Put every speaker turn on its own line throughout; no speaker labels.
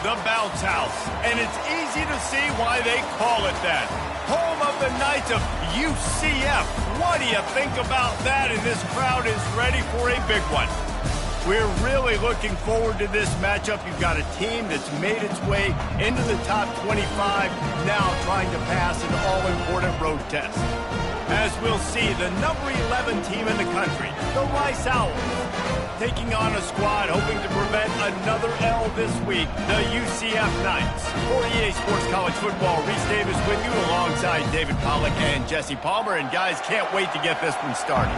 The Bounce House, and it's easy to see why they call it that. Home of the Knights of UCF. What do you think about that? And this crowd is ready for a big one. We're really looking forward to this matchup. You've got a team that's made its way into the top 25, now trying to pass an all-important road test. As we'll see, the number 11 team in the country, the Rice Owls, taking on a squad hoping to prevent another L this week, the UCF Knights. For EA Sports College Football, Reese Davis with you alongside David Pollack and Jesse Palmer. And guys, can't wait to get this one started.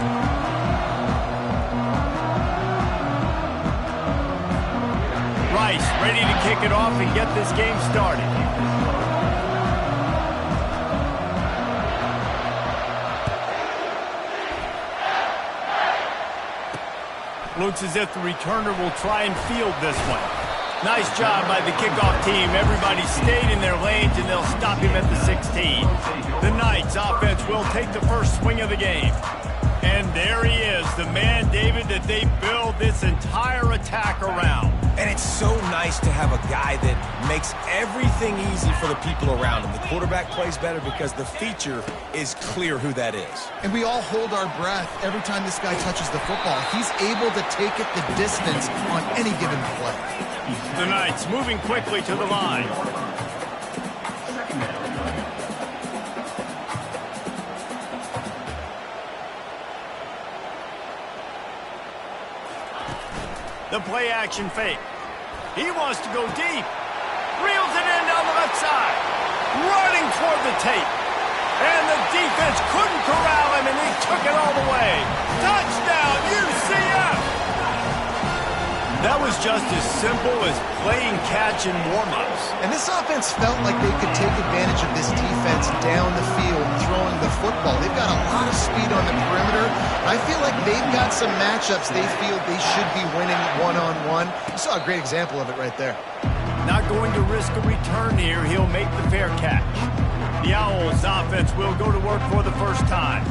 Rice ready to kick it off and get this game started. Looks as if the returner will try and field this one. Nice job by the kickoff team. Everybody stayed in their lanes, and they'll stop him at the 16. The Knights offense will take the first swing of the game. And there he is, the man, David, that they build this entire attack around.
And it's so nice to have a guy that makes everything easy for the people around him. The quarterback plays better because the feature is clear who that is.
And we all hold our breath every time this guy touches the football. He's able to take it the distance on any given play.
The Knights moving quickly to the line. The play-action fake. He wants to go deep. Reels it in down the left side. Running toward the tape. And the defense couldn't corral him, and he took it all the way. Touchdown, UCF! That was just as simple as playing catch in warm-ups.
And this offense felt like they could take advantage of this defense down the field, throwing the football. They've got a lot of speed on the perimeter. I feel like they've got some matchups they feel they should be winning one-on-one. You saw a great example of it right there.
Not going to risk a return here. He'll make the fair catch. The Owls offense will go to work for the first time.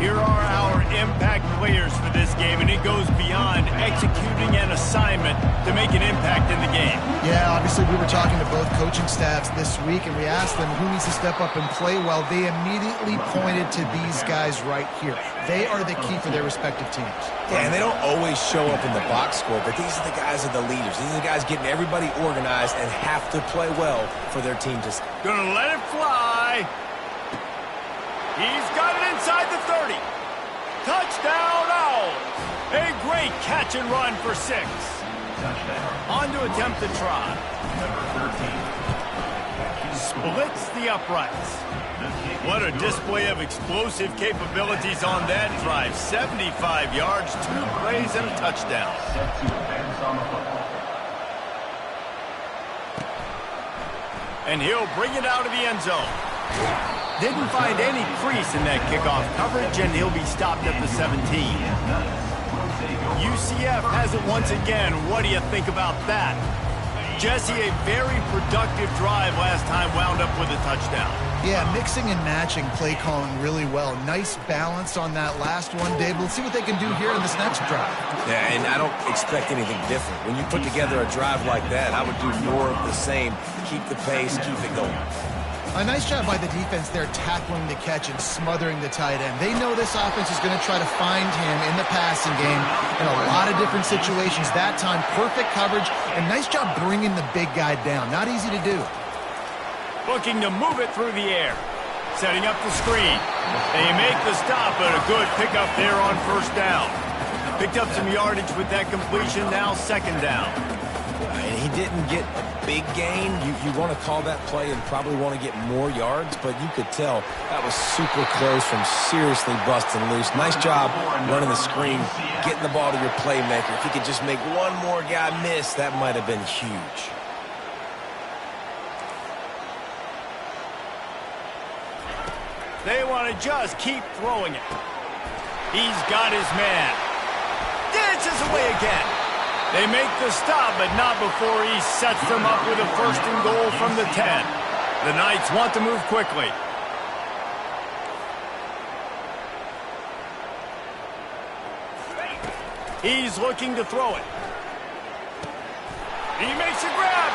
Here are our impact players for this game, and it goes beyond executing an assignment to make an impact in the game.
Yeah, obviously we were talking to both coaching staffs this week, and we asked them who needs to step up and play well. They immediately pointed to these guys right here. They are the key for their respective teams.
Yeah, and they don't always show up in the box score, but these are the guys that are the leaders. These are the guys getting everybody organized and have to play well for their team to...
Gonna let it fly. He's got it inside the 30. Touchdown, Owls. A great catch and run for 6. On to attempt the try. Splits the uprights. What a display of explosive capabilities on that drive. 75 yards, 2 plays, and a touchdown. And he'll bring it out of the end zone. Didn't find any crease in that kickoff coverage, and he'll be stopped at the 17. UCF has it once again. What do you think about that? Jesse, a very productive drive last time, wound up with a touchdown.
Yeah, mixing and matching play calling really well. Nice balance on that last one, Dave. Let's see what they can do here in this next drive.
Yeah, and I don't expect anything different. When you put together a drive like that, I would do more of the same. Keep the pace, keep it going.
A nice job by the defense there tackling the catch and smothering the tight end. They know this offense is going to try to find him in the passing game in a lot of different situations. That time, perfect coverage, and nice job bringing the big guy down. Not easy to do.
Looking to move it through the air. Setting up the screen. They make the stop, but a good pickup there on first down. Picked up some yardage with that completion, now second down.
And he didn't get a big gain. You want to call that play and probably want to get more yards, but you could tell that was super close from seriously busting loose. Nice job running the screen, getting the ball to your playmaker. If he could just make one more guy miss, that might have been huge.
They want to just keep throwing it. He's got his man. Dances away again. They make the stop, but not before he sets them up with a first and goal from the 10. The Knights want to move quickly. He's looking to throw it. He makes a grab.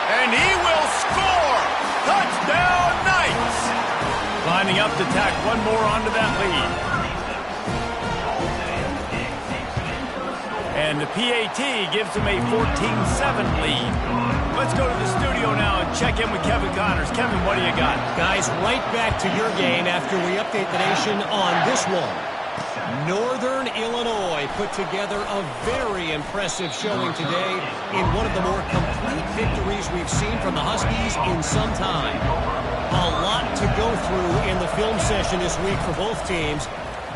And he will score! Touchdown, Knights! Lining up to tack one more onto that lead. And the PAT gives them a 14-7 lead. Let's go to the studio now and check in with Kevin Connors. Kevin, what do you got?
Guys, right back to your game after we update the nation on this one. Northern Illinois put together a very impressive showing today in one of the more complete victories we've seen from the Huskies in some time. A lot to go through in the film session this week for both teams.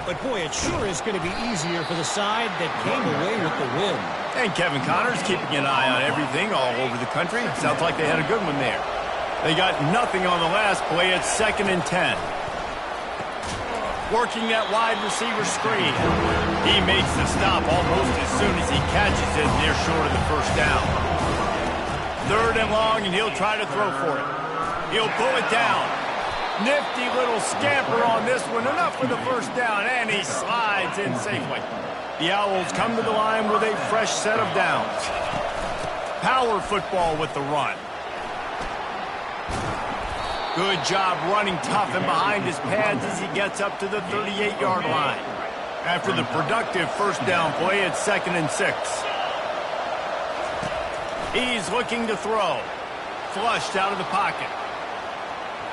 But, boy, it sure is going to be easier for the side that came away with the win.
And Kevin Connors keeping an eye on everything all over the country. Sounds like they had a good one there. They got nothing on the last play. It's 2nd and 10. Working that wide receiver screen. He makes the stop almost as soon as he catches it, and they're short of the first down. 3rd and long, and he'll try to throw for it. He'll pull it down. Nifty little scamper on this one. Enough for the first down, and he slides in safely. The Owls come to the line with a fresh set of downs. Power football with the run. Good job running tough and behind his pads as he gets up to the 38-yard line. After the productive first down play, it's 2nd and 6. He's looking to throw. Flushed out of the pocket.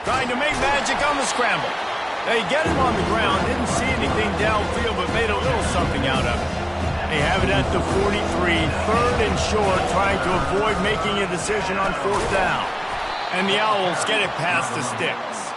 Trying to make magic on the scramble. They get him on the ground. Didn't see anything downfield, but made a little something out of it. They have it at the 43, 3rd and short, trying to avoid making a decision on 4th down. And the Owls get it past the sticks.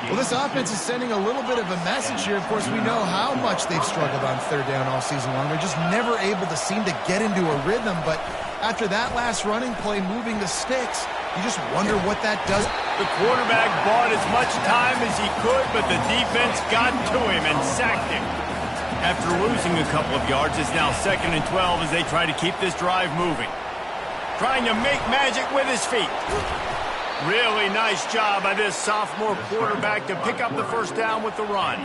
Well, this offense is sending a little bit of a message here. Of course, we know how much they've struggled on 3rd down all season long. They're just never able to seem to get into a rhythm. But after that last running play, moving the sticks, you just wonder what that does.
The quarterback bought as much time as he could, but the defense got to him and sacked him. After losing a couple of yards, it's now 2nd and 12 as they try to keep this drive moving. Trying to make magic with his feet. Really nice job by this sophomore quarterback to pick up the first down with the run.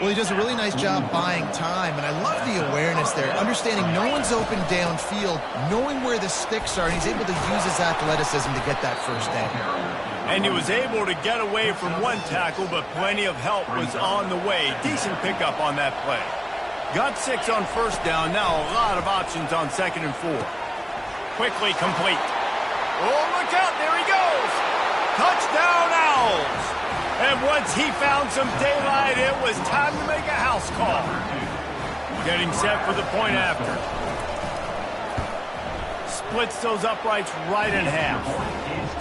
Well, he does a really nice job buying time, and I love the awareness there. Understanding no one's open downfield, knowing where the sticks are, and he's able to use his athleticism to get that first down.
And he was able to get away from one tackle, but plenty of help was on the way. Decent pickup on that play. Got 6 on first down, now a lot of options on 2nd and 4. Quickly complete. Oh, look out, there he goes! Touchdown, Owls! And once he found some daylight, it was time to make a house call. Getting set for the point after. Splits those uprights right in half.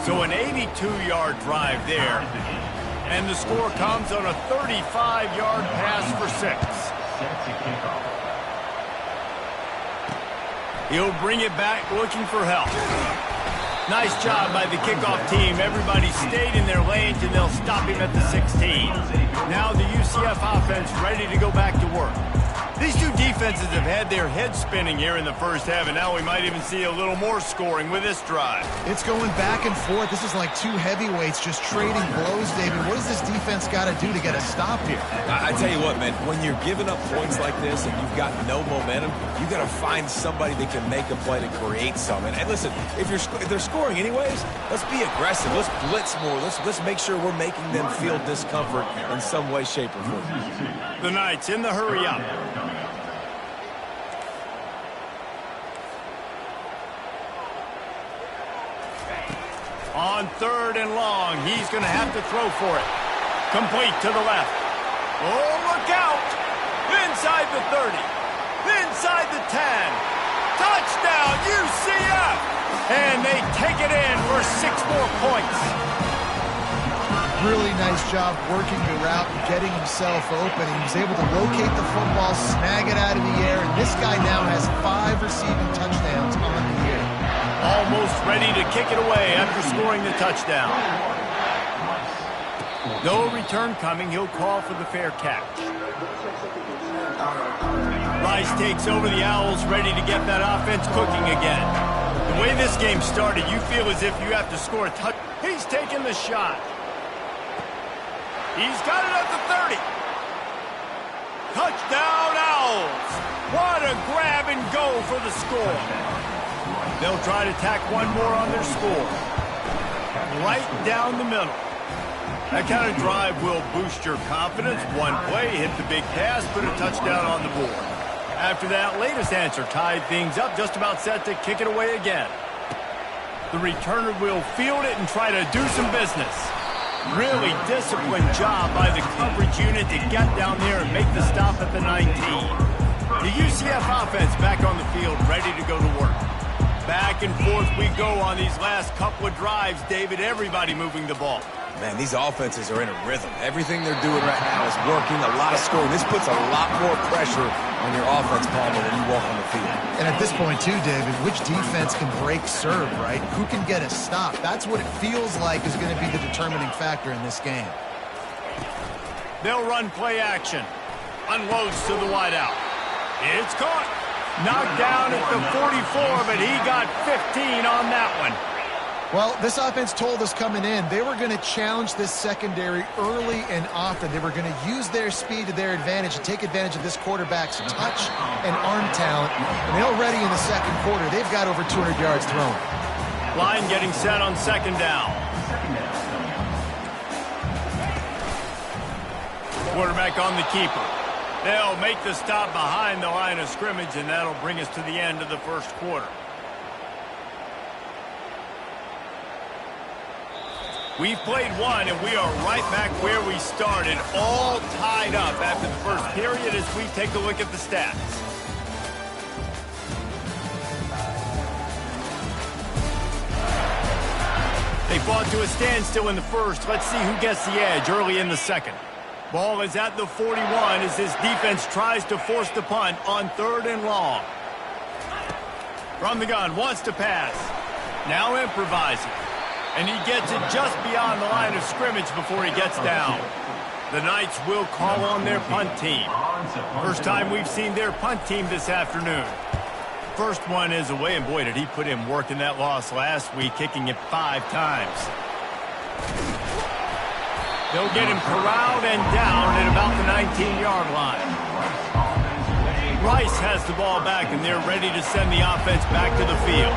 So an 82-yard drive there. And the score comes on a 35-yard pass for 6. He'll bring it back looking for help. Nice job by the kickoff team. Everybody stayed in their lanes, and they'll stop him at the 16. Now the UCF offense ready to go back to work. These two defenses have had their heads spinning here in the first half, and now we might even see a little more scoring with this drive.
It's going back and forth. This is like two heavyweights just trading blows, David. What does this defense got to do to get a stop here?
I tell you what, man, when you're giving up points like this and you've got no momentum, you got to find somebody that can make a play to create some. And listen, if they're scoring anyways, let's be aggressive. Let's blitz more. Let's make sure we're making them feel discomfort in some way, shape, or form.
The Knights in the hurry up. On 3rd and long, he's going to have to throw for it. Complete to the left. Oh, look out! Inside the 30. Inside the 10. Touchdown, UCF! And they take it in for 6 more points.
Really nice job working the route and getting himself open. He was able to locate the football, snag it out of the air, and this guy now has 5 receiving touchdowns on the year.
Almost ready to kick it away after scoring the touchdown. No return coming. He'll call for the fair catch. Rice takes over the Owls, ready to get that offense cooking again. The way this game started, you feel as if you have to score a touchdown. He's taking the shot. He's got it at the 30. Touchdown, Owls. What a grab and go for the score. They'll try to tack one more on their score. right down the middle. That kind of drive will boost your confidence. One play, hit the big pass, put a touchdown on the board. After that latest answer tied things up, just about set to kick it away again. The returner will field it and try to do some business. Really disciplined job by the coverage unit to get down there and make the stop at the 19. The UCF offense back on the field, ready to go to work. Back and forth we go on these last couple of drives, David. Everybody moving the ball.
Man, these offenses are in a rhythm. Everything they're doing right now is working, a lot of scoring. This puts a lot more pressure on your offense, Palmer, when you walk on the field.
And at this point, too, David, which defense can break serve, right? Who can get a stop? That's what it feels like is going to be the determining factor in this game.
They'll run play action. Unloads to the wideout. It's caught. Knocked down at the 44, but he got 15 on that one.
Well, this offense told us coming in they were going to challenge this secondary early and often. They were going to use their speed to their advantage and take advantage of this quarterback's touch and arm talent. And already in the second quarter, they've got over 200 yards thrown.
Line getting set on second down. Quarterback on the keeper. They'll make the stop behind the line of scrimmage, and that'll bring us to the end of the first quarter. We've played one, and we are right back where we started, all tied up after the first period as we take a look at the stats. They fought to a standstill in the first. Let's see who gets the edge early in the second. Ball is at the 41 as this defense tries to force the punt on 3rd and long. From the gun, wants to pass. Now improvising. And he gets it just beyond the line of scrimmage before he gets down. The Knights will call on their punt team. First time we've seen their punt team this afternoon. First one is away, and boy, did he put in work in that loss last week, kicking it 5 times. They'll get him corralled and down at about the 19-yard line. Rice has the ball back, and they're ready to send the offense back to the field.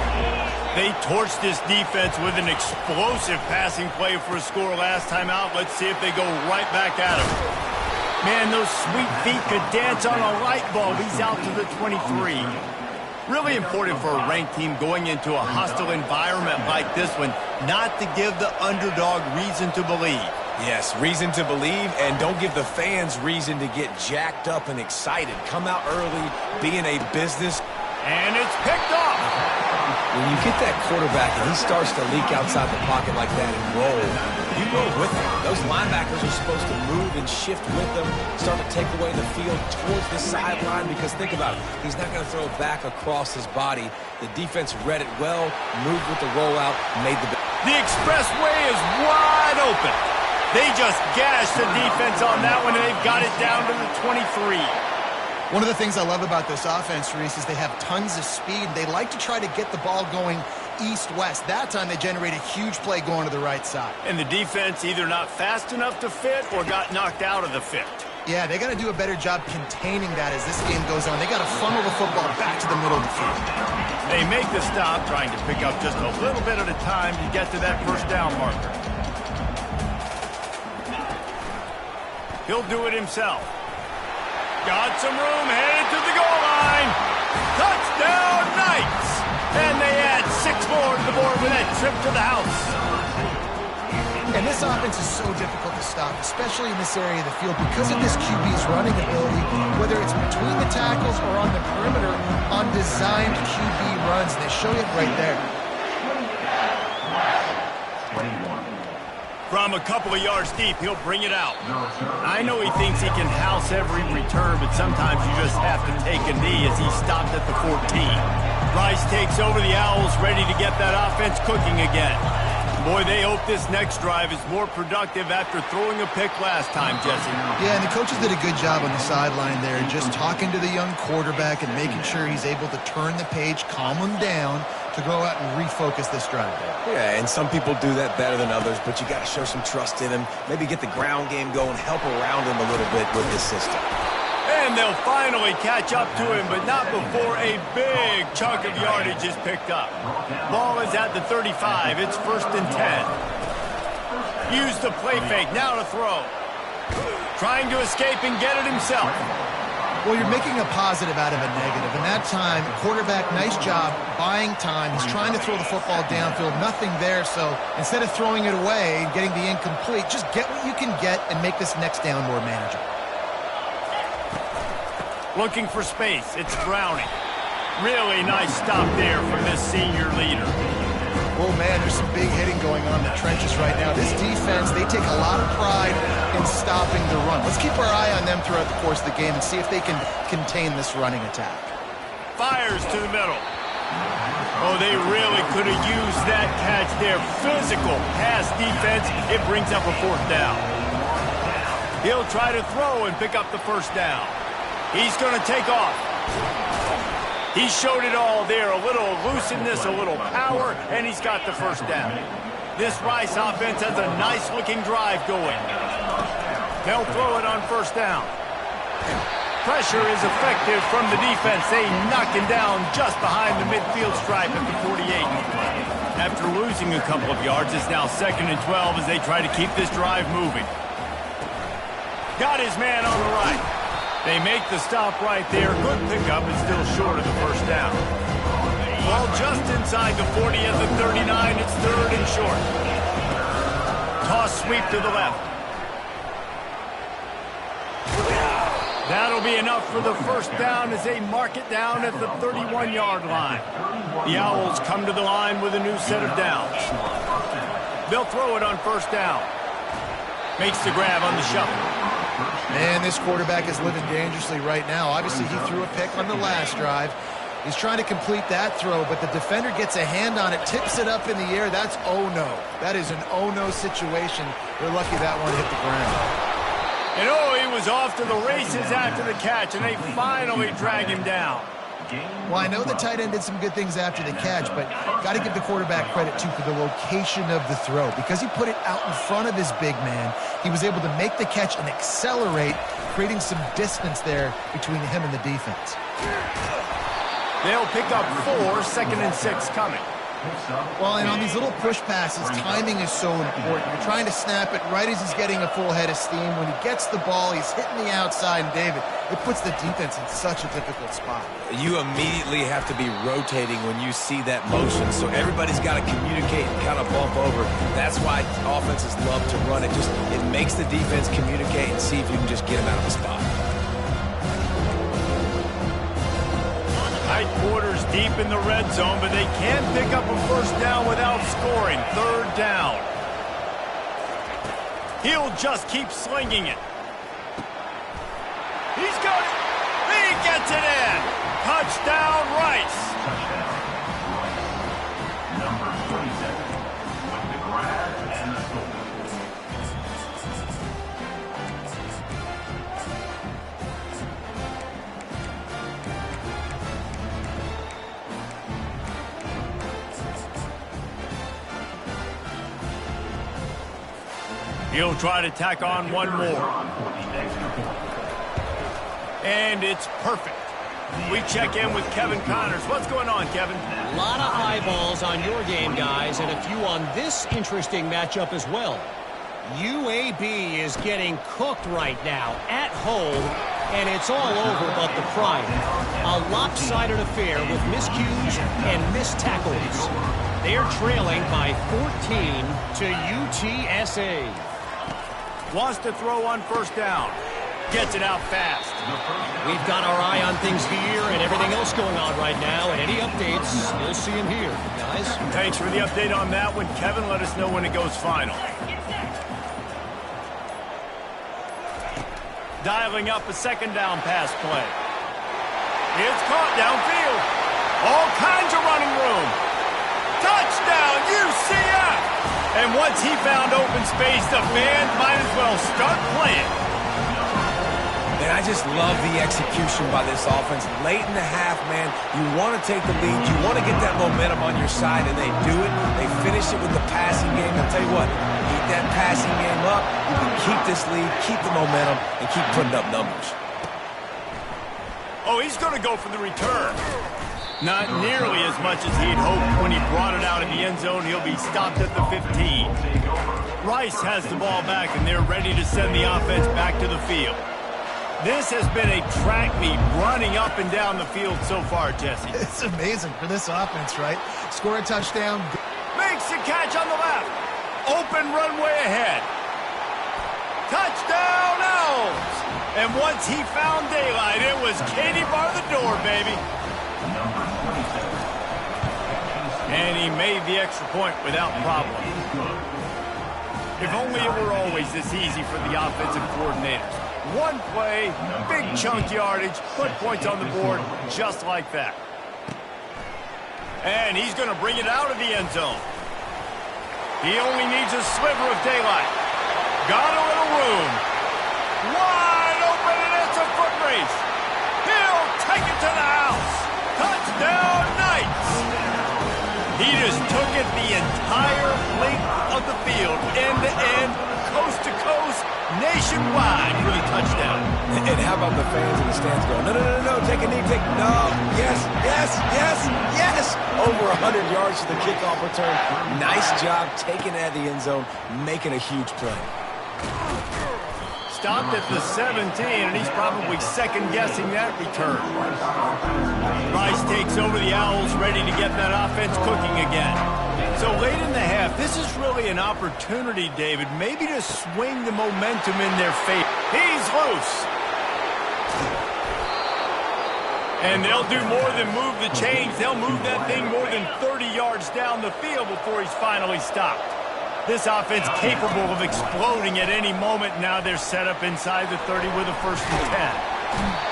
They torched this defense with an explosive passing play for a score last time out. Let's see if they go right back at him. Man, those sweet feet could dance on a light bulb. He's out to the 23. Really important for a ranked team going into a hostile environment like this one, not to give the underdog reason to believe.
Yes, reason to believe, and don't give the fans reason to get jacked up and excited. Come out early, be in a business.
And it's picked off.
When you get that quarterback and he starts to leak outside the pocket like that and roll, you roll with him. Those linebackers are supposed to move and shift with them, start to take away the field towards the sideline, because think about it, he's not going to throw it back across his body. The defense read it well, moved with the rollout, made the...
The expressway is wide open. They just gashed the defense on that one, and they've got it down to the 23.
One of the things I love about this offense, Reese, is they have tons of speed. They like to try to get the ball going east-west. That time they generate a huge play going to the right side.
And the defense either not fast enough to fit or got knocked out of the fit.
Yeah, they got to do a better job containing that as this game goes on. They got to funnel the football back to the middle of the field.
They make the stop, trying to pick up just a little bit at a time to get to that first down marker. He'll do it himself. Got some room, headed to the goal line. Touchdown, Knights! And they add 6 more to the board with that trip to the house.
And this offense is so difficult to stop, especially in this area of the field, because of this QB's running ability, whether it's between the tackles or on the perimeter, on designed QB runs. They show it right there.
From a couple of yards deep, he'll bring it out. I know he thinks he can house every return, but sometimes you just have to take a knee as he stopped at the 14. Rice takes over the Owls, ready to get that offense cooking again. Boy, they hope this next drive is more productive after throwing a pick last time, Jesse.
Yeah, and the coaches did a good job on the sideline there, just talking to the young quarterback and making sure he's able to turn the page, calm him down, to go out and refocus this drive.
Yeah, and some people do that better than others, but you got to show some trust in him. Maybe get the ground game going, help around him a little bit with this system.
And they'll finally catch up to him, but not before a big chunk of yardage is picked up. Ball is at the 35. It's 1st and 10. Use the play fake. Now to throw. Trying to escape and get it himself.
Well, you're making a positive out of a negative. And that time, quarterback, nice job buying time. He's trying to throw the football downfield. Nothing there. So instead of throwing it away and getting the incomplete, just get what you can get and make this next down more manageable.
Looking for space. It's Browning. Really nice stop there from this senior leader.
Oh, man, there's some big hitting going on in the trenches right now. This defense, they take a lot of pride in stopping the run. Let's keep our eye on them throughout the course of the game and see if they can contain this running attack.
Fires to the middle. Oh, they really could have used that catch there. Physical pass defense. It brings up a 4th down. He'll try to throw and pick up the 1st down. He's going to take off. He showed it all there, a little elusiveness, a little power, and he's got the 1st down. This Rice offense has a nice-looking drive going. They'll throw it on 1st down. Pressure is effective from the defense. They knock him down just behind the midfield stripe at the 48. After losing a couple of yards, it's now 2nd and 12 as they try to keep this drive moving. Got his man on the right. They make the stop right there. Good pickup is still short of the 1st down. Well, just inside the 40 at the 39, it's 3rd and short. Toss sweep to the left. That'll be enough for the 1st down as they mark it down at the 31-yard line. The Owls come to the line with a new set of downs. They'll throw it on 1st down. Makes the grab on the shuffle.
Man, this quarterback is living dangerously right now. Obviously, he threw a pick on the last drive. He's trying to complete that throw, but the defender gets a hand on it, tips it up in the air. That's oh-no. That is an oh-no situation. They're lucky that one hit the ground.
And oh, he was off to the races after the catch, and they finally drag him down.
Well, I know the tight end did some good things after the catch, but got to give the quarterback credit, too, for the location of the throw. Because he put it out in front of his big man, he was able to make the catch and accelerate, creating some distance there between him and the defense.
They'll pick up 4, 2nd and 6 coming.
Well, and on these little push passes, timing is so important. You're trying to snap it right as he's getting a full head of steam. When he gets the ball, he's hitting the outside, and David, it puts the defense in such a difficult spot.
You immediately have to be rotating when you see that motion, so everybody's got to communicate and kind of bump over. That's why offenses love to run it. It makes the defense communicate and see if you can just get him out of the spot.
Tight quarters deep in the red zone, but they can't pick up a 1st down without scoring. 3rd down. He'll just keep slinging it. He's got it. He gets it in. Touchdown, Rice.
Number 47 with the grab and the score.
He'll try to tack on one more. And it's perfect. We check in with Kevin Connors. What's going on, Kevin?
A lot of eyeballs on your game, guys, and a few on this interesting matchup as well. UAB is getting cooked right now at home, and it's all over but the pride. A lopsided affair with miscues and missed tackles. They're trailing by 14 to UTSA.
Wants to throw on 1st down. Gets it out fast.
We've got our eye on things here and everything else going on right now, and any updates, you'll see them here, guys.
Thanks for the update on that one, Kevin. Let us know when it goes final. Dialing up a 2nd down pass play. It's caught downfield. All kinds of running room. Touchdown, UCF! And once he found open space, the fans might as well start playing.
And I just love the execution by this offense. Late in the half, man, you want to take the lead. You want to get that momentum on your side, and they do it. They finish it with the passing game. I'll tell you what, keep that passing game up. You can keep this lead, keep the momentum, and keep putting up numbers.
Oh, he's going to go for the return. Not nearly as much as he'd hoped when he brought it out in the end zone. He'll be stopped at the 15. Rice has the ball back, and they're ready to send the offense back to the field. This has been a track meet running up and down the field so far, Jesse.
It's amazing for this offense, right? Score a touchdown.
Makes the catch on the left. Open runway ahead. Touchdown, Owls! And once he found daylight, it was Katie bar the door, baby. And he made the extra point without problem. If only it were always this easy for the offensive coordinators. One play, big chunk yardage, put points on the board just like that. And he's going to bring it out of the end zone. He only needs a sliver of daylight. Got a little room. Wide open, and it's a foot race. He'll take it to the house. Touchdown, Knights. He just took it the entire length of the field, end to end, coast to coast, nationwide for the touchdown.
And how about the fans in the stands going, no, no, no, no, take a knee, no, yes, yes, yes, yes. Over 100 yards to the kickoff return. Nice job taking it out of the end zone, making a huge play.
Stopped at the 17, and he's probably second-guessing that return. Rice takes over the Owls, ready to get that offense cooking again. So late in the half, this is really an opportunity, David, maybe to swing the momentum in their favor. He's loose. And they'll do more than move the chains. They'll move that thing more than 30 yards down the field before he's finally stopped. This offense capable of exploding at any moment. Now they're set up inside the 30 with a 1st and 10.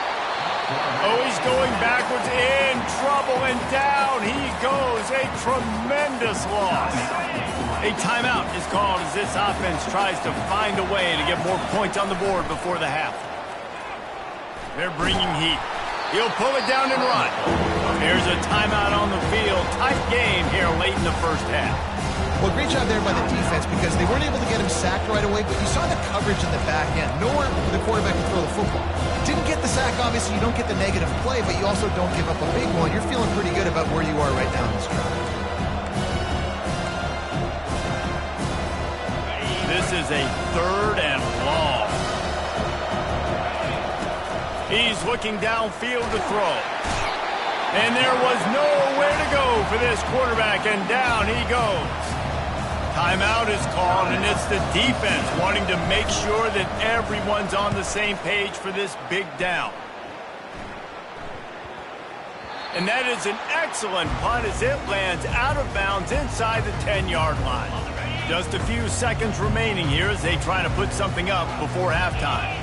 Oh, he's going backwards, in trouble, and down he goes. A tremendous loss. A timeout is called as this offense tries to find a way to get more points on the board before the half. They're bringing heat. He'll pull it down and run. There's a timeout on the field. Tight game here late in the first half.
Well, great job there by the defense because they weren't able to get him sacked right away, but you saw the coverage in the back end. Nowhere for the quarterback to throw the football. Didn't get the sack, obviously. You don't get the negative play, but you also don't give up a big one. You're feeling pretty good about where you are right now in this drive.
This is a 3rd and long. He's looking downfield to throw. And there was nowhere to go for this quarterback, and down he goes. Timeout is called, and it's the defense wanting to make sure that everyone's on the same page for this big down. And that is an excellent punt as it lands out of bounds inside the 10-yard line. Just a few seconds remaining here as they try to put something up before halftime.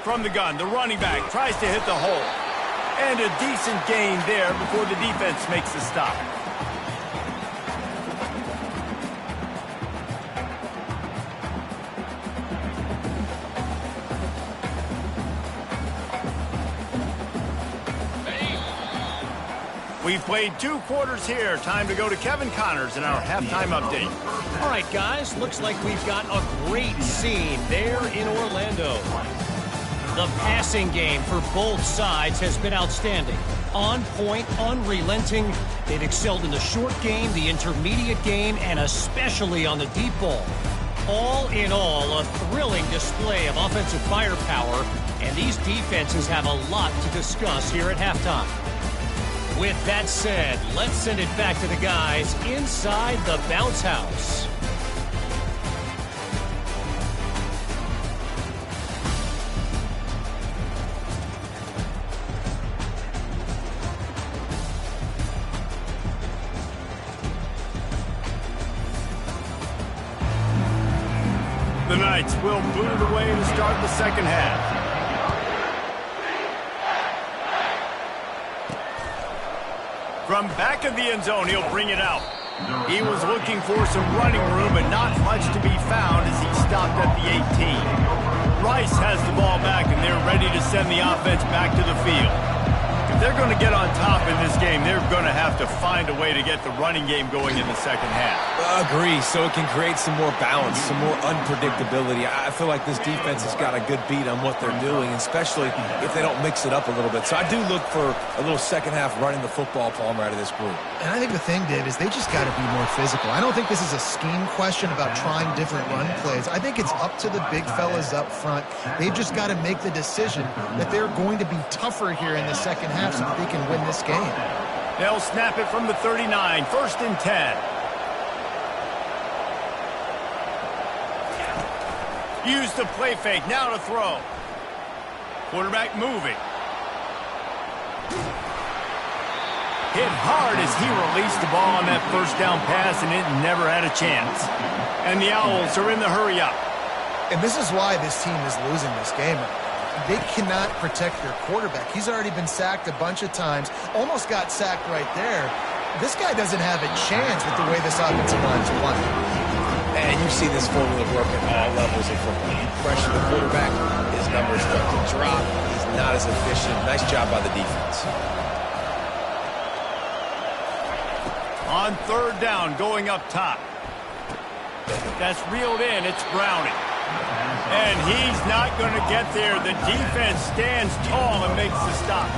From the gun, the running back tries to hit the hole. And a decent gain there before the defense makes the stop. We've played 2 quarters here. Time to go to Kevin Connors in our halftime update.
All right, guys, looks like we've got a great scene there in Orlando. The passing game for both sides has been outstanding. On point, unrelenting. They've excelled in the short game, the intermediate game, and especially on the deep ball. All in all, a thrilling display of offensive firepower, and these defenses have a lot to discuss here at halftime. With that said, let's send it back to the guys inside the bounce house.
The Knights will boot it away to start the second half. From back of the end zone, he'll bring it out. He was looking for some running room, but not much to be found as he stopped at the 18. Rice has the ball back, and they're ready to send the offense back to the field. If they're going to get on top in this game, they're going to have to find a way to get the running game going in the second half.
Agree, so it can create some more balance, some more unpredictability. I feel like this defense has got a good beat on what they're doing, especially if they don't mix it up a little bit. So I do look for a little second half running the football, Palmer, out of this group.
And I think the thing, Dave, is they just got to be more physical. I don't think this is a scheme question about trying different run plays. I think it's up to the big fellas up front. They've just got to make the decision that they're going to be tougher here in the second half so that they can win this game.
They'll snap it from the 39, 1st and 10. Use the play fake, now to throw. Quarterback moving. Hit hard as he released the ball on that first down pass, and it never had a chance. And the Owls are in the hurry up.
And this is why this team is losing this game. They cannot protect their quarterback. He's already been sacked a bunch of times, almost got sacked right there. This guy doesn't have a chance with the way this offensive line is playing.
And you've seen this formula work at all levels of football. You pressure the quarterback, his numbers start to drop. He's not as efficient. Nice job by the defense.
On 3rd down, going up top. That's reeled in. It's Browning. And he's not going to get there. The defense stands tall and makes the stop.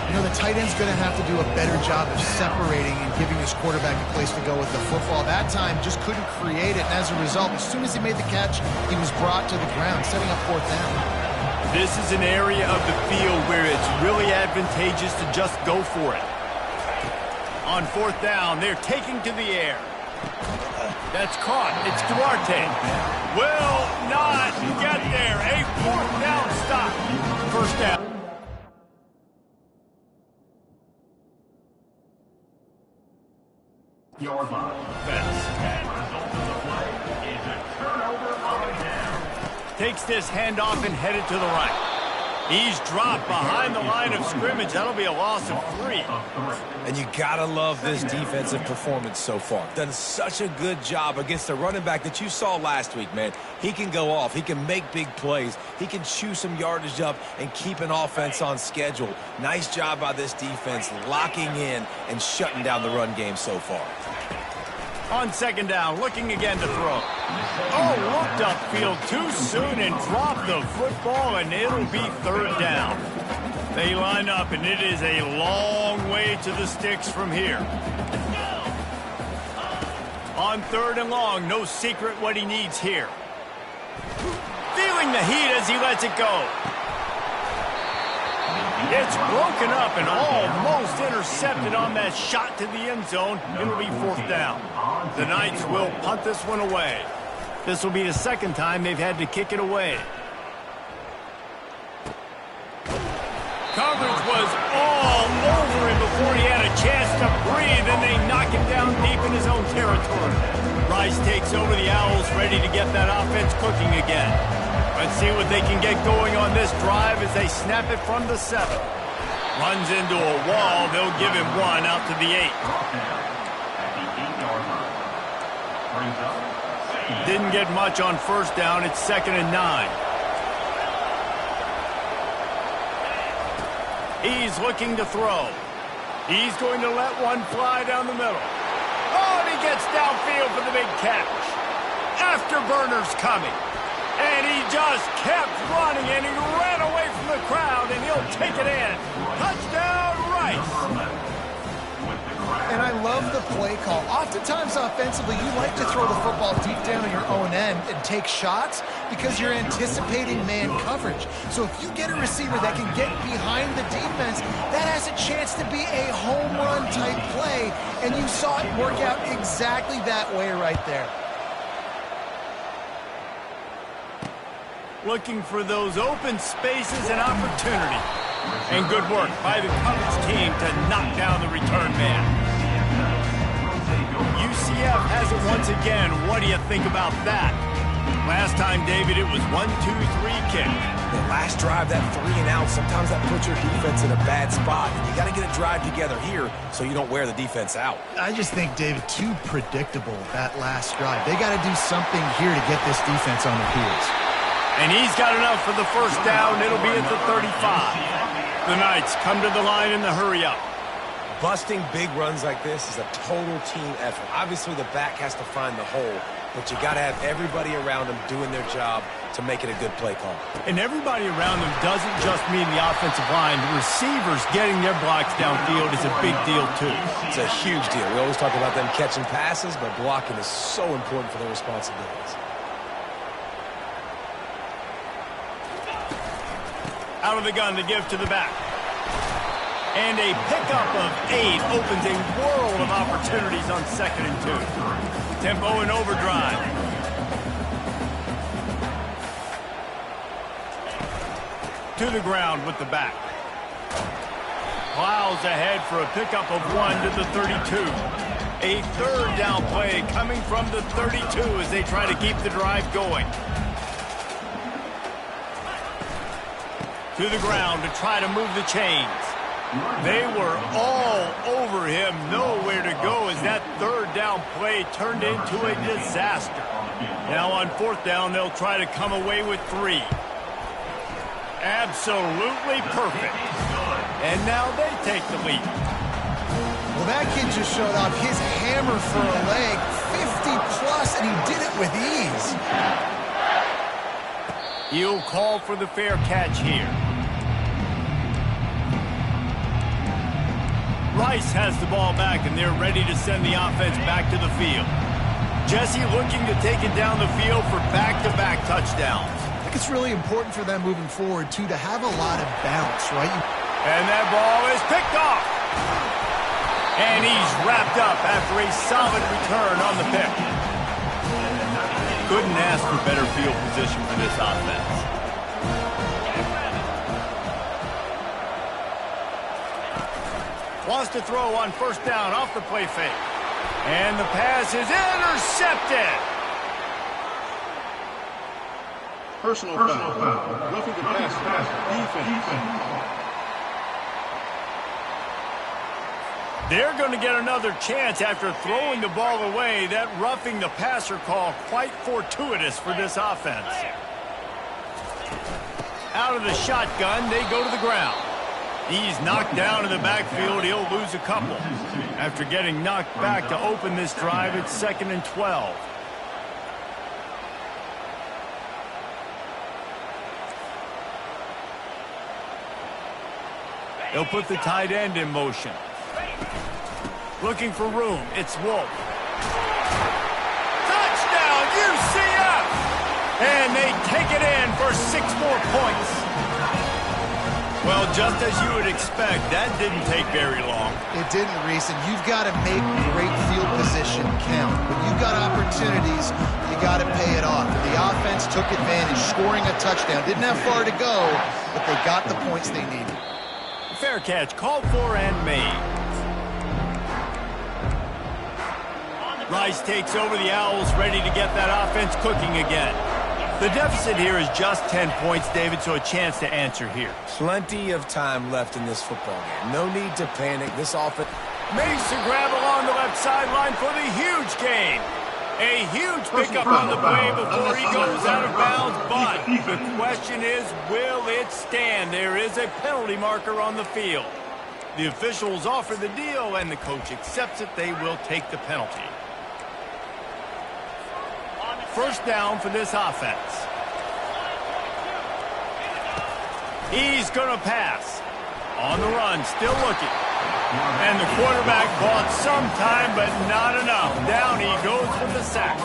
You know, the tight end's going to have to do a better job of separating and giving his quarterback a place to go with the football. That time just couldn't create it, and as a result, as soon as he made the catch, he was brought to the ground, setting up 4th down.
This is an area of the field where it's really advantageous to just go for it. On 4th down, they're taking to the air. That's caught. It's Duarte. Will not get there. A 4th down stop. 1st down.
Your ball. And result of the play is a turnover on down.
Takes this handoff and headed to the right. He's dropped behind the line of scrimmage. That'll be a loss of 3.
And you gotta love this defensive performance so far. Done such a good job against the running back that you saw last week, man. He can go off. He can make big plays. He can chew some yardage up and keep an offense on schedule. Nice job by this defense locking in and shutting down the run game so far.
On 2nd down, looking again to throw. Oh, looked upfield too soon and dropped the football, and it'll be 3rd down. They line up, and it is a long way to the sticks from here. On 3rd and long, no secret what he needs here. Feeling the heat as he lets it go. It's broken up and almost intercepted on that shot to the end zone. It'll be 4th down. The Knights will punt this one away. This will be the 2nd time they've had to kick it away. Coverage was all over him before he had a chance to breathe, and they knock him down deep in his own territory. Rice takes over the Owls, ready to get that offense cooking again. Let's see what they can get going on this drive as they snap it from the 7. Runs into a wall. They'll give him 1 out to the 8. Didn't get much on 1st down. It's 2nd and 9. He's looking to throw. He's going to let one fly down the middle. Oh, and he gets downfield for the big catch. Afterburner's coming. And he just kept running, and he ran away from the crowd, and he'll take it in. Touchdown, Rice.
And I love the play call. Oftentimes, offensively, you like to throw the football deep down in your own end and take shots because you're anticipating man coverage. So if you get a receiver that can get behind the defense, that has a chance to be a home run type play, and you saw it work out exactly that way right there.
Looking for those open spaces and opportunity. And good work by the coverage team to knock down the return man. UCF has it once again. What do you think about that? Last time, David, it was 1-2-3 kick.
The last drive, that 3 and out, sometimes that puts your defense in a bad spot. You got to get a drive together here so you don't wear the defense out.
I just think, David, too predictable, that last drive. They got to do something here to get this defense on their heels.
And he's got enough for the 1st down. It'll be at the 35. The Knights come to the line in the hurry-up.
Busting big runs like this is a total team effort. Obviously, the back has to find the hole, but you got to have everybody around them doing their job to make it a good play call.
And everybody around them doesn't just mean the offensive line. The receivers getting their blocks downfield is a big deal, too.
It's a huge deal. We always talk about them catching passes, but blocking is so important for their responsibilities.
Out of the gun to give to the back. And a pickup of 8 opens a world of opportunities on 2nd and 2. Tempo and overdrive. To the ground with the back. Plows ahead for a pickup of 1 to the 32. A 3rd down play coming from the 32 as they try to keep the drive going. To the ground to try to move the chains. They were all over him, nowhere to go as that 3rd down play turned into a disaster. Now on 4th down, they'll try to come away with 3. Absolutely perfect. And now they take the lead.
Well, that kid just showed off his hammer for a leg, 50-plus, and he did it with ease.
He'll call for the fair catch here. Rice has the ball back, and they're ready to send the offense back to the field. Jesse looking to take it down the field for back-to-back touchdowns.
I think it's really important for them moving forward, too, to have a lot of bounce, right?
And that ball is picked off. And he's wrapped up after a solid return on the pick. Couldn't ask for better field position for this offense. Wants to throw on 1st down off the play fake. And the pass is intercepted.
Personal foul. Roughing the passer. Defense.
They're going to get another chance after throwing the ball away. That roughing the passer call quite fortuitous for this offense. Out of the shotgun, they go to the ground. He's knocked down in the backfield. He'll lose a couple. After getting knocked back to open this drive, it's 2nd and 12. They'll put the tight end in motion. Looking for room. It's Wolf. Touchdown, UCF! And they take it in for 6 more points. Well, just as you would expect, that didn't take very long.
It didn't, Reese, and you've got to make great field position count. When you've got opportunities, you got to pay it off. The offense took advantage, scoring a touchdown. Didn't have far to go, but they got the points they needed.
Fair catch, called for and made. Rice takes over the Owls, ready to get that offense cooking again. The deficit here is just 10 points, David, so a chance to answer here.
Plenty of time left in this football game. No need to panic. This offense
makes the grab along the left sideline for the huge gain. A huge pickup on the play before he goes out of bounds, but the question is, will it stand? There is a penalty marker on the field. The officials offer the deal, and the coach accepts it. They will take the penalty. 1st down for this offense. He's going to pass. On the run, still looking. And the quarterback bought some time, but not enough. Down he goes for the sack.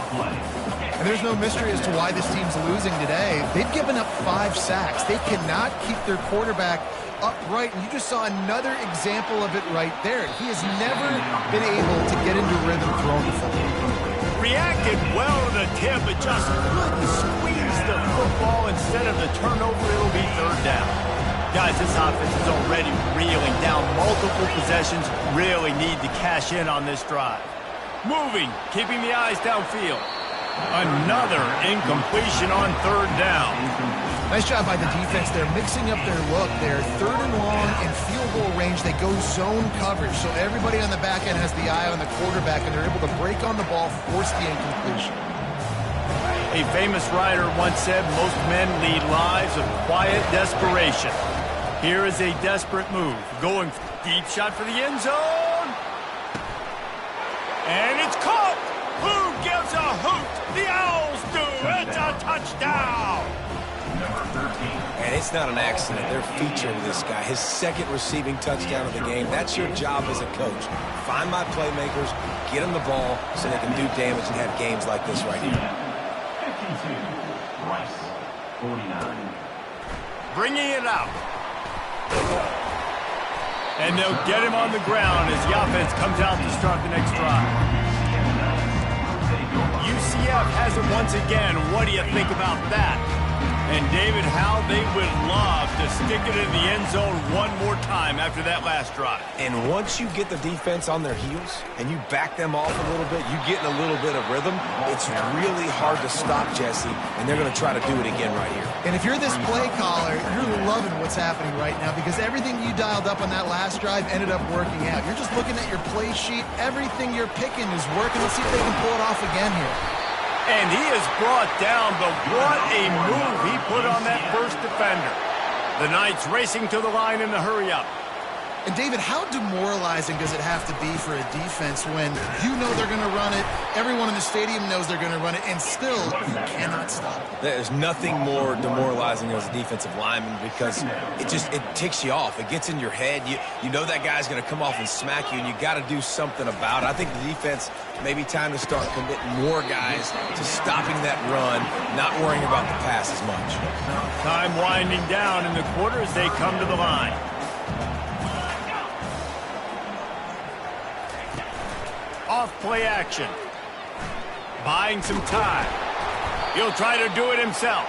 And there's no mystery as to why this team's losing today. They've given up 5 sacks. They cannot keep their quarterback upright. And you just saw another example of it right there. He has never been able to get into rhythm throwing the football.
Reacted well to the tip, but just couldn't squeeze the football. Instead of the turnover, it'll be 3rd down. Guys, this offense is already reeling down multiple possessions. Really need to cash in on this drive. Moving, keeping the eyes downfield. Another incompletion on 3rd down.
Nice job by the defense. They're mixing up their look. They're 3rd and long in field goal range. They go zone coverage, so everybody on the back end has the eye on the quarterback, and they're able to break on the ball, force the incompletion.
A famous writer once said, most men lead lives of quiet desperation. Here is a desperate move. Going deep shot for the end zone. And it's caught. Who gives a hoot? The Owls do. It's a touchdown.
Number 13.
And it's not an accident. They're featuring this guy. His second receiving touchdown of the game. That's your job as a coach. Find my playmakers, get them the ball so they can do damage and have games like this right here.
52. Rice. 49.
Bringing it out. And they'll get him on the ground as the offense comes out to start the next drive. UCF has it once again. What do you think about that? And, David, how they would love to stick it in the end zone one more time after that last drive.
And once you get the defense on their heels and you back them off a little bit, you get in a little bit of rhythm, it's really hard to stop, Jesse, and they're going to try to do it again right here.
And if you're this play caller, you're loving what's happening right now because everything you dialed up on that last drive ended up working out. You're just looking at your play sheet. Everything you're picking is working. Let's see if they can pull it off again here.
And he is brought down, but what a move he put on that first defender. The Knights racing to the line in the hurry-up.
And, David, how demoralizing does it have to be for a defense when you know they're going to run it, everyone in the stadium knows they're going to run it, and still you cannot stop it?
There's nothing more demoralizing as a defensive lineman because it ticks you off. It gets in your head. You know that guy's going to come off and smack you, and you got to do something about it. I think the defense maybe time to start committing more guys to stopping that run, not worrying about the pass as much.
Time winding down in the quarter as they come to the line. Off play action. Buying some time. He'll try to do it himself.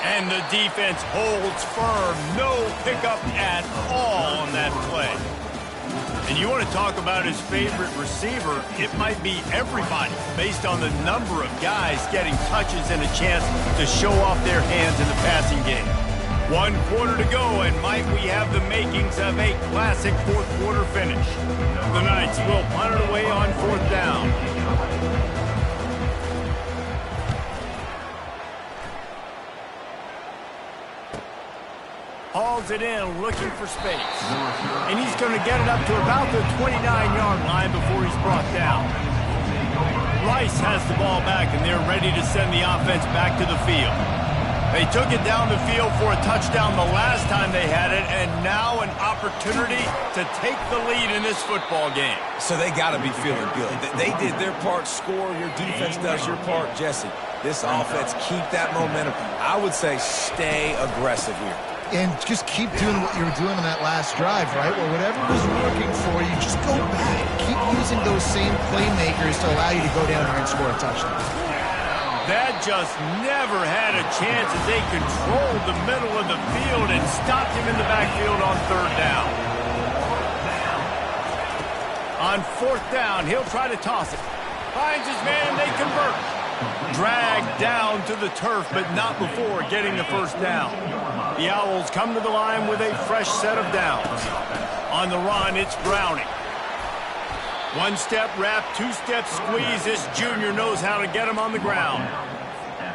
And the defense holds firm. No pickup at all on that play. And you want to talk about his favorite receiver, it might be everybody based on the number of guys getting touches and a chance to show off their hands in the passing game. 1 quarter to go, and might we have the makings of a classic fourth quarter finish. The Knights will punt it away on 4th down. Hauls it in, looking for space. And he's going to get it up to about the 29-yard line before he's brought down. Rice has the ball back, and they're ready to send the offense back to the field. They took it down the field for a touchdown the last time they had it, and now an opportunity to take the lead in this football game.
So they got to be feeling good. They did their part, score. Your defense does your part, Jesse. This offense, keep that momentum. I would say stay aggressive here.
And just keep doing what you were doing on that last drive, right? Well, whatever was working for you, just go back. Keep using those same playmakers to allow you to go down here and score a touchdown.
That just never had a chance as they controlled the middle of the field and stopped him in the backfield on 3rd down. On 4th down, he'll try to toss it. Finds his man, they convert. Dragged down to the turf, but not before getting the 1st down. The Owls come to the line with a fresh set of downs. On the run, it's Browning. 1-step wrap, 2-step squeeze. This junior knows how to get him on the ground.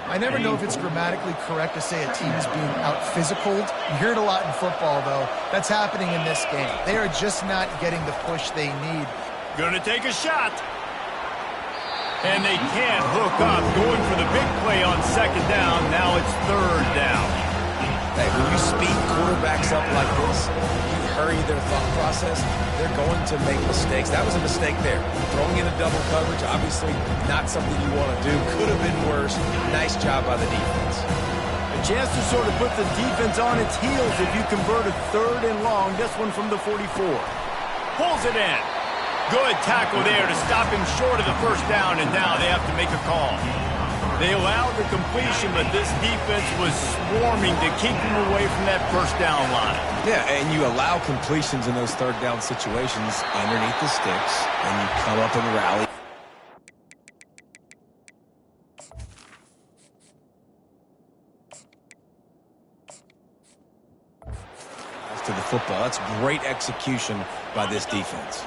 I never know if it's grammatically correct to say a team is being out-physicaled. You hear it a lot in football, though. That's happening in this game. They are just not getting the push they need.
Gonna take a shot. And they can't hook up. Going for the big play on 2nd down. Now it's 3rd down.
Hey, when you speed quarterbacks up like this, you hurry their thought process, they're going to make mistakes. That was a mistake there. Throwing in a double coverage, obviously not something you want to do. Could have been worse. Nice job by the defense.
A chance to sort of put the defense on its heels if you convert a 3rd and long. This one from the 44. Pulls it in. Good tackle there to stop him short of the 1st down, and now they have to make a call. They allowed the completion, but this defense was swarming to keep him away from that 1st down line.
Yeah, and you allow completions in those 3rd down situations underneath the sticks, and you come up and rally. To the football. That's great execution by this defense.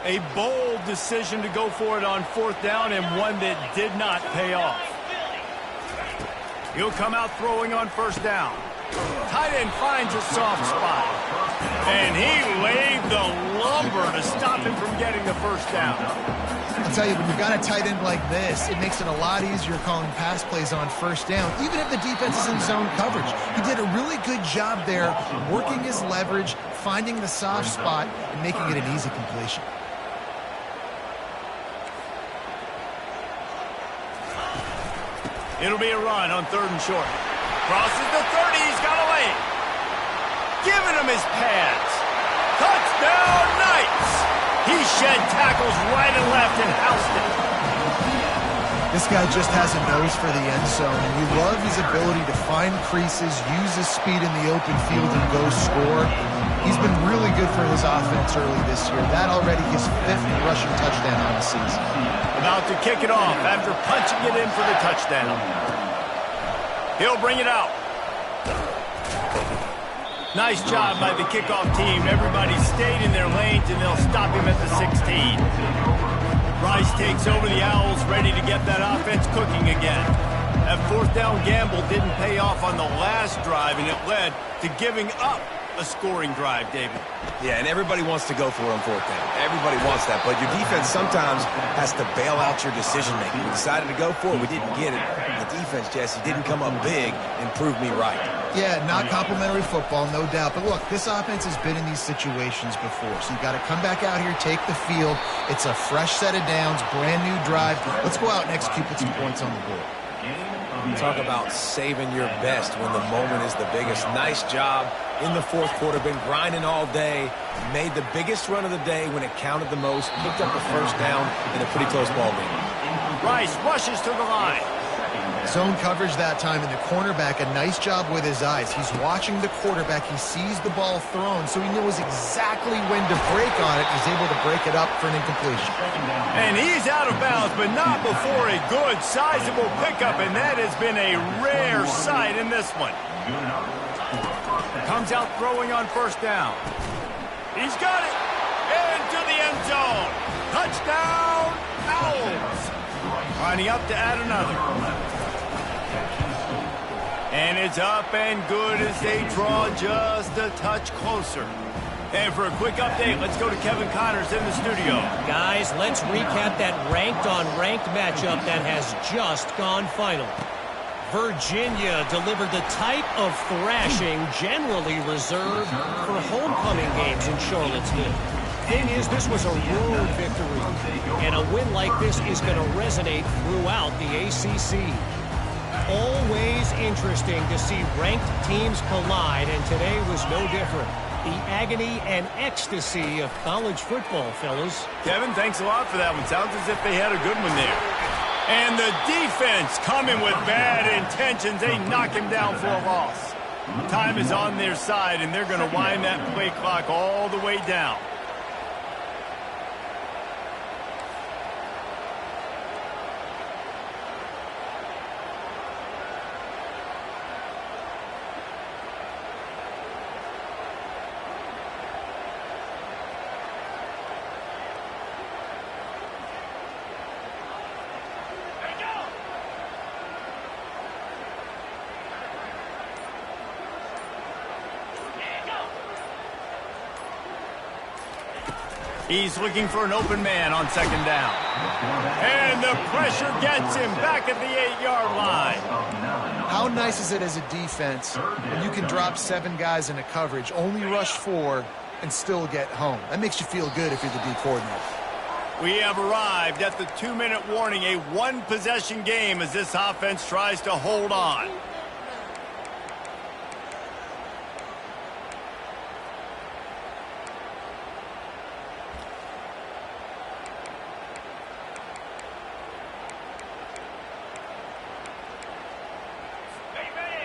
A bold decision to go for it on 4th down, and one that did not pay off. He'll come out throwing on 1st down. Tight end finds a soft spot. And he laid the lumber to stop him from getting the first down.
I'll tell you, when you've got a tight end like this, it makes it a lot easier calling pass plays on first down, even if the defense is in zone coverage. He did a really good job there, working his leverage, finding the soft spot, and making it an easy completion.
It'll be a run on 3rd and short. Crosses the 30. He's got away. Giving him his pads. Touchdown, Knights. He shed tackles right and left and housed it.
This guy just has a nose for the end zone, and you love his ability to find creases, use his speed in the open field, and go score. He's been really good for his offense early this year. That already his 5th rushing touchdown on the season.
About to kick it off after punching it in for the touchdown. He'll bring it out. Nice job by the kickoff team. Everybody stayed in their lanes, and they'll stop him at the 16. Rice takes over the Owls, ready to get that offense cooking again. That 4th down gamble didn't pay off on the last drive, and it led to giving up a scoring drive, David.
Yeah, and everybody wants to go for it on 4th down. Everybody wants that, but your defense sometimes has to bail out your decision-making. We decided to go for it. We didn't get it. The defense, Jesse, didn't come up big and prove me right.
Yeah, not complimentary football, no doubt. But look, this offense has been in these situations before. So you got to come back out here, take the field. It's a fresh set of downs, brand new drive. Let's go out and execute, put some points on the board.
Talk about saving your best when the moment is the biggest. Nice job in the 4th quarter. Been grinding all day. Made the biggest run of the day when it counted the most. Picked up the 1st down in a pretty close ball game.
Rice rushes to the line.
Zone coverage that time, and the cornerback, a nice job with his eyes. He's watching the quarterback. He sees the ball thrown, so he knows exactly when to break on it. He's able to break it up for an incompletion.
And he's out of bounds, but not before a good, sizable pickup, and that has been a rare sight in this one. Comes out throwing on 1st down. He's got it. Into the end zone. Touchdown, Owls. Lining up to add another. And it's up and good as they draw just a touch closer. And for a quick update, let's go to Kevin Connors in the studio.
Guys, let's recap that ranked-on-ranked matchup that has just gone final. Virginia delivered the type of thrashing generally reserved for homecoming games in Charlottesville. Thing is, this was a road victory, and a win like this is going to resonate throughout the ACC. Always interesting to see ranked teams collide, and today was no different. The agony and ecstasy of college football, fellas.
Kevin, thanks a lot for that one. Sounds as if they had a good one there. And the defense coming with bad intentions. They knock him down for a loss. Time is on their side, and they're going to wind that play clock all the way down. He's looking for an open man on 2nd down. And the pressure gets him back at the 8-yard line.
How nice is it as a defense when you can drop 7 guys in a coverage, only rush 4, and still get home? That makes you feel good if you're the D coordinator.
We have arrived at the 2-minute warning, a 1-possession game as this offense tries to hold on.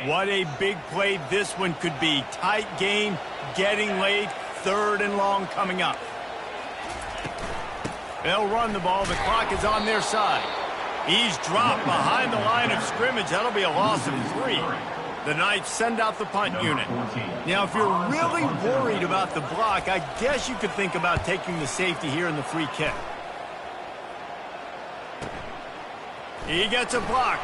What a big play this one could be. Tight game, getting late, 3rd and long coming up. They'll run the ball. The clock is on their side. He's dropped behind the line of scrimmage. That'll be a loss of 3. The Knights send out the punt unit. Now, if you're really worried about the block, I guess you could think about taking the safety here in the free kick. He gets a block.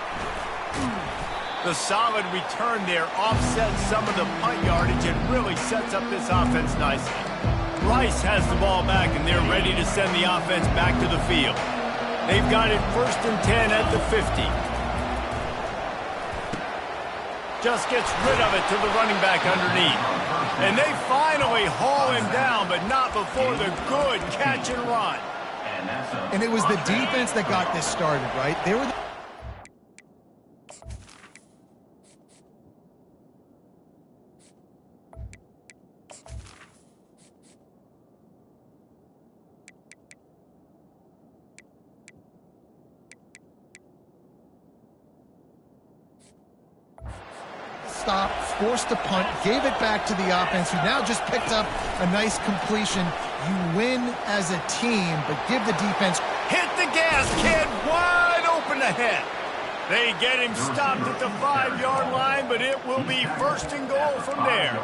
The solid return there offsets some of the punt yardage and really sets up this offense nicely. Rice has the ball back, and they're ready to send the offense back to the field. They've got it 1st and 10 at the 50. Just gets rid of it to the running back underneath. And they finally haul him down, but not before the good catch and run.
And it was the defense that got this started, right? They were stop, forced to punt, gave it back to the offense, who now just picked up a nice completion. You win as a team, but give the defense.
Hit the gas, kid, wide open ahead. They get him stopped at the 5-yard line, but it will be 1st and goal from there.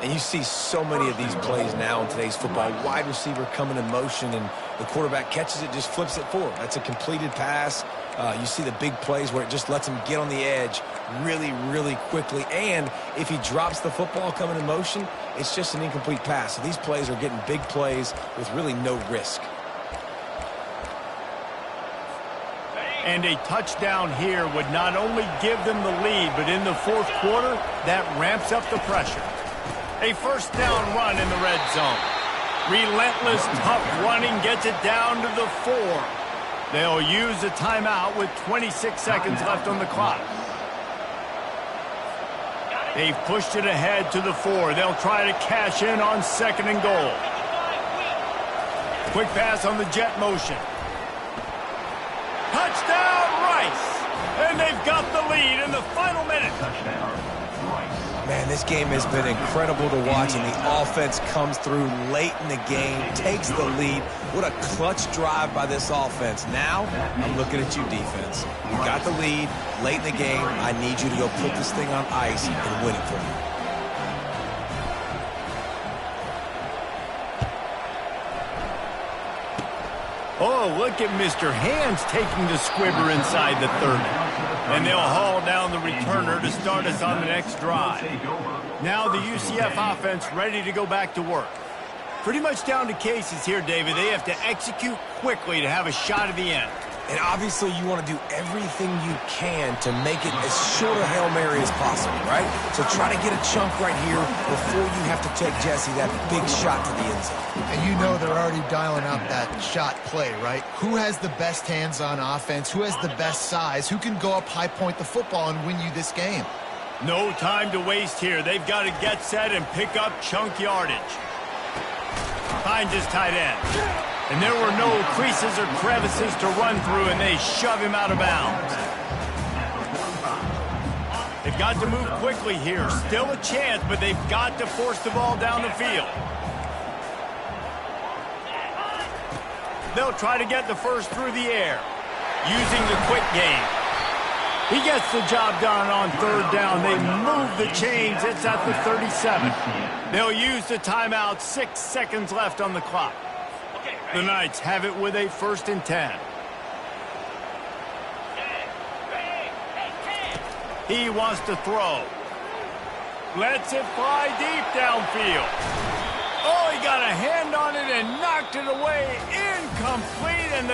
And you see so many of these plays now in today's football. Wide receiver coming in motion, and the quarterback catches it, just flips it forward. That's a completed pass. You see the big plays where it just lets him get on the edge really, really quickly. And if he drops the football coming in motion, it's just an incomplete pass. So these plays are getting big plays with really no risk.
And a touchdown here would not only give them the lead, but in the 4th quarter, that ramps up the pressure. A 1st down run in the red zone. Relentless, tough running gets it down to the 4. They'll use a timeout with 26 seconds left on the clock. They've pushed it ahead to the 4. They'll try to cash in on 2nd and goal. Quick pass on the jet motion. Touchdown, Rice! And they've got the lead in the final minute.
Man, this game has been incredible to watch, and the offense comes through late in the game, takes the lead. What a clutch drive by this offense. Now, I'm looking at you, defense. You got the lead late in the game. I need you to go put this thing on ice and win it for me.
Oh, look at Mr. Hands taking the squibber inside the 30. And they'll haul down the returner to start us on the next drive. Now the UCF offense ready to go back to work. Pretty much down to cases here, David. They have to execute quickly to have a shot at the end.
And obviously you want to do everything you can to make it as short a Hail Mary as possible, right? So try to get a chunk right here before you have to take Jesse that big shot to the end zone.
And you know they're already dialing up that shot play, right? Who has the best hands on offense? Who has the best size? Who can go up high point the football and win you this game?
No time to waste here. They've got to get set and pick up chunk yardage. Finds his tight end. And there were no creases or crevices to run through, and they shove him out of bounds. They've got to move quickly here. Still a chance, but they've got to force the ball down the field. They'll try to get the 1st through the air, using the quick game. He gets the job done on 3rd down. They move the chains. It's at the 37. They'll use the timeout. 6 seconds left on the clock. The Knights have it with a 1st and 10. He wants to throw. Lets it fly deep downfield. Oh, he got a hand on it and knocked it away. Incomplete, and